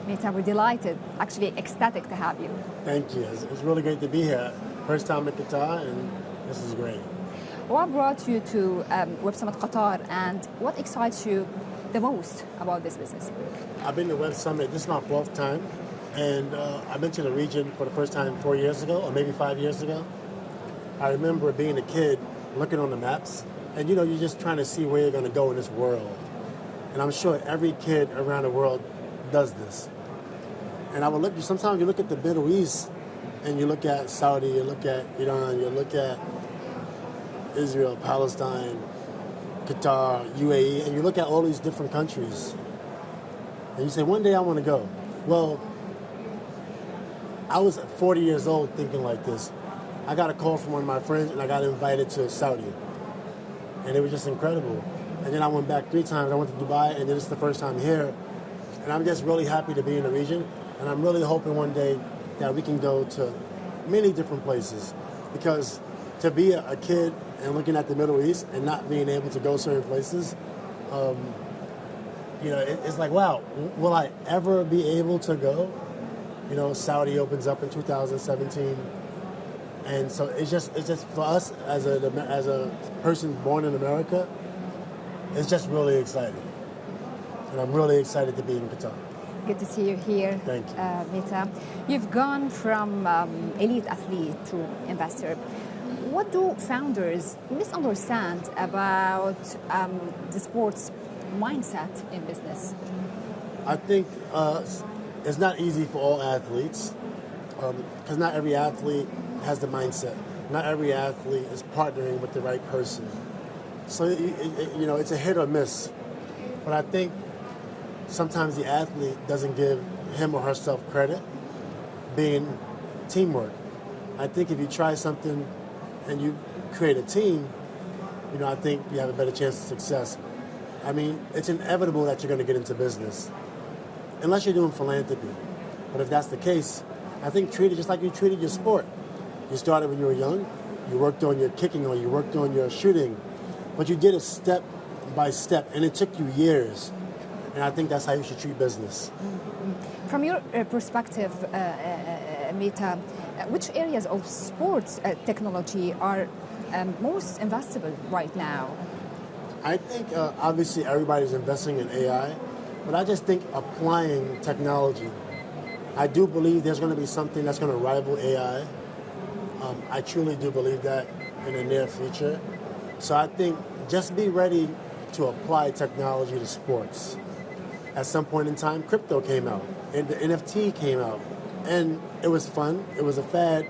Metta, we're delighted, actually ecstatic to have you. Thank you. It's really great to be here. First time at Qatar, and this is great. What brought you to Web Summit Qatar, and what excites you the most about this business? I've been to Web Summit, this is my 4th time, and I've been to the region for the first time 4 years ago, or maybe 5 years ago. I remember being a kid, looking on the maps, and you're just trying to see where you're going to go in this world. And I'm sure every kid around the world does this. And I would look, sometimes you look at the Middle East, and you look at Saudi, you look at Iran, you look at Israel, Palestine, Qatar, UAE, and you look at all these different countries, and you say, one day I want to go. Well, I was 40 years old thinking like this. I got a call from one of my friends, and I got invited to Saudi, and it was just incredible. And then I went back 3 times. I went to Dubai, and then this is the first time here, and I'm just really happy to be in the region, and I'm really hoping one day that we can go to many different places, because to be a kid and looking at the Middle East and not being able to go certain places, it's like, wow, will I ever be able to go? Saudi opens up in 2017, and so it's just for us as a person born in America, it's just really exciting, and I'm really excited to be in Qatar. Good to see you here. Thank you. Metta. You've gone from elite athlete to investor. What do founders misunderstand about the sports mindset in business? I think it's not easy for all athletes, because not every athlete has the mindset. Not every athlete is partnering with the right person. So, it's a hit or miss. But I think sometimes the athlete doesn't give him or herself credit being teamwork. I think if you try something and you create a team, I think you have a better chance of success. I mean, it's inevitable that you're going to get into business, unless you're doing philanthropy. But if that's the case, I think treat it just like you treated your sport. You started when you were young, you worked on your kicking or you worked on your shooting, but you did it step by step, and it took you years. And I think that's how you should treat business. From your perspective, Metta, which areas of sports technology are most investable right now? I think obviously everybody's investing in AI, but I just think applying technology. I do believe there's going to be something that's going to rival AI. I truly do believe that in the near future. So I think just be ready to apply technology to sports. At some point in time, crypto came out, and the NFT came out, and it was fun. It was a fad,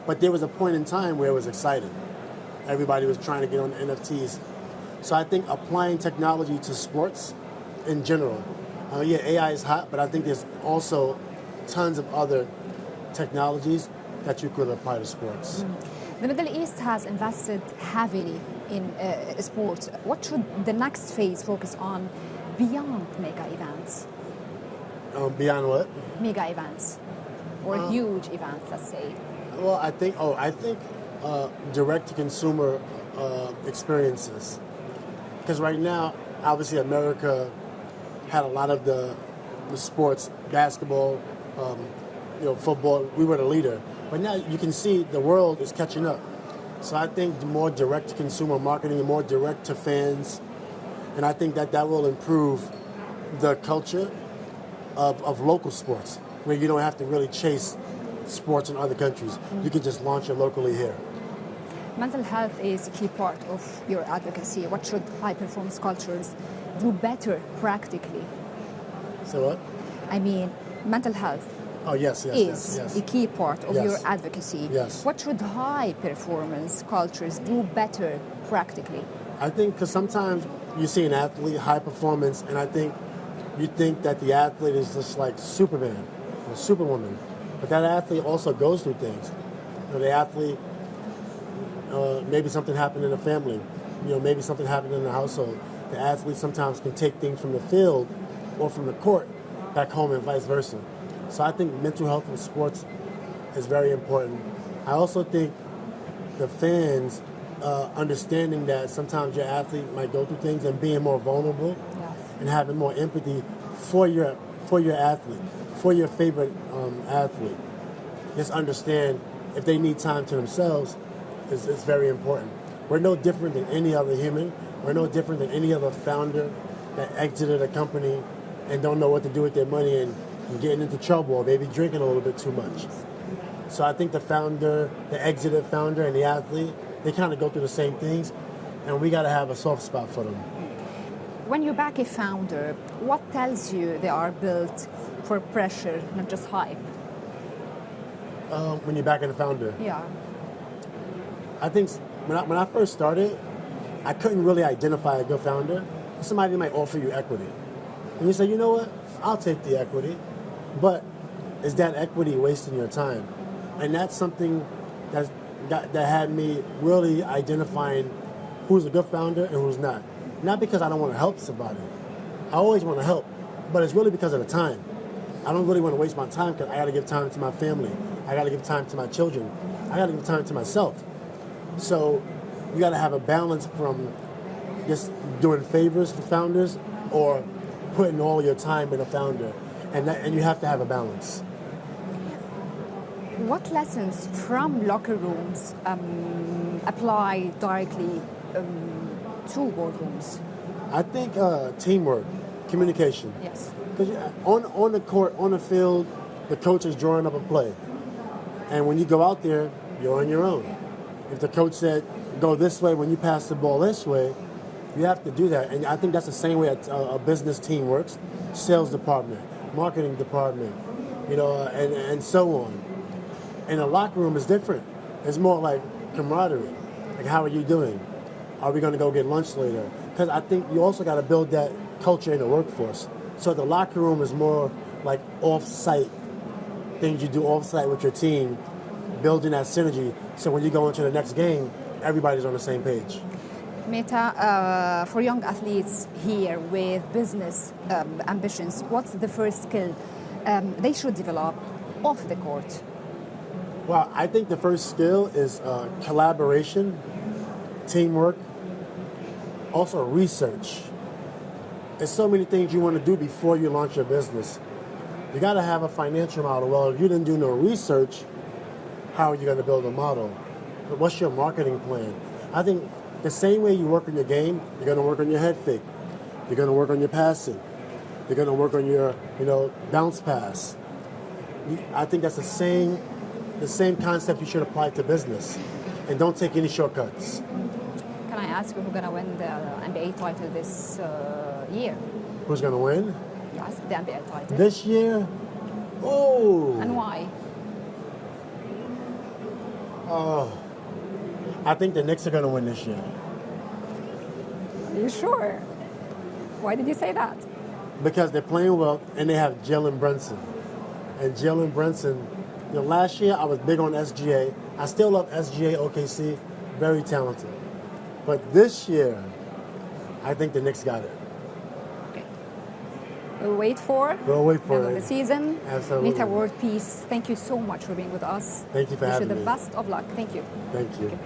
but there was a point in time where it was exciting. Everybody was trying to get on the NFTs. So I think applying technology to sports in general. AI is hot, but I think there's also tons of other technologies that you could apply to sports. The Middle East has invested heavily in sports. What should the next phase focus on beyond mega events? Beyond what? Mega events, or huge events, let's say. Well, I think direct-to-consumer experiences. Because right now, obviously, America had a lot of the sports, basketball, football. We were the leader. But now you can see the world is catching up. So I think the more direct-to-consumer marketing, the more direct to fans, and I think that will improve the culture of local sports, where you don't have to really chase sports in other countries. You can just launch it locally here. Mental health is a key part of your advocacy. What should high-performance cultures do better practically? So what? I mean, mental health yes. a key part of your advocacy. Yes. What should high-performance cultures do better practically? I think because sometimes you see an athlete, high performance, and I think you think that the athlete is just like Superman or Superwoman. But that athlete also goes through things. The athlete, maybe something happened in the family. Maybe something happened in the household. The athlete sometimes can take things from the field or from the court back home and vice versa. So I think mental health in sports is very important. I also think the fans understanding that sometimes your athlete might go through things and being more vulnerable and having more empathy for your athlete, for your favorite athlete. Just understand if they need time to themselves, it's very important. We're no different than any other human. We're no different than any other founder that exited a company and don't know what to do with their money and getting into trouble or maybe drinking a little bit too much. So I think the founder, the exited founder and the athlete, they kind of go through the same things, and we got to have a soft spot for them. When you back a founder, what tells you they are built for pressure, not just hype? When you're backing a founder, Yeah. I think when I first started, I couldn't really identify a good founder. Somebody might offer you equity, and you say, you know what, I'll take the equity, but is that equity wasting your time? And that's something that had me really identifying who's a good founder and who's not. Not because I don't want to help somebody. I always want to help, but it's really because of the time. I don't really want to waste my time because I got to give time to my family. I got to give time to my children. I got to give time to myself. So you got to have a balance from just doing favors for founders or putting all your time in a founder. And you have to have a balance. What lessons from locker rooms apply directly to boardrooms? I think teamwork, communication. Yes. Because on the court, on the field, the coach is drawing up a play. And when you go out there, you're on your own. If the coach said, go this way when you pass the ball this way, you have to do that. And I think that's the same way a business team works. Sales department, marketing department, and so on. And a locker room is different. It's more like camaraderie. Like, how are you doing? Are we going to go get lunch later? Because I think you also got to build that culture in the workforce. So the locker room is more like off-site, things you do off-site with your team, building that synergy. So when you go into the next game, everybody's on the same page. Metta, for young athletes here with business ambitions, what's the first skill they should develop off the court? Well, I think the first skill is collaboration, teamwork, also research. There's so many things you want to do before you launch your business. You got to have a financial model. Well, if you didn't do no research, how are you going to build a model? What's your marketing plan? I think the same way you work on your game, you're going to work on your head fake. You're going to work on your passing. You're going to work on your, bounce pass. I think that's the same concept you should apply to business. And don't take any shortcuts. Can I ask you who's going to win the NBA title this year? Who's going to win? Yes, the NBA title. This year? Oh. And why? Oh. I think the Knicks are going to win this year. Are you sure? Why did you say that? Because they're playing well and they have Jalen Brunson. And Jalen Brunson, last year I was big on SGA. I still love SGA OKC, very talented. But this year, I think the Knicks got it. Okay. We'll wait for it. The season. Absolutely. Metta World Peace. Thank you so much for being with us. Thank you for having me. Wish you the best of luck. Thank you. Thank you. Okay.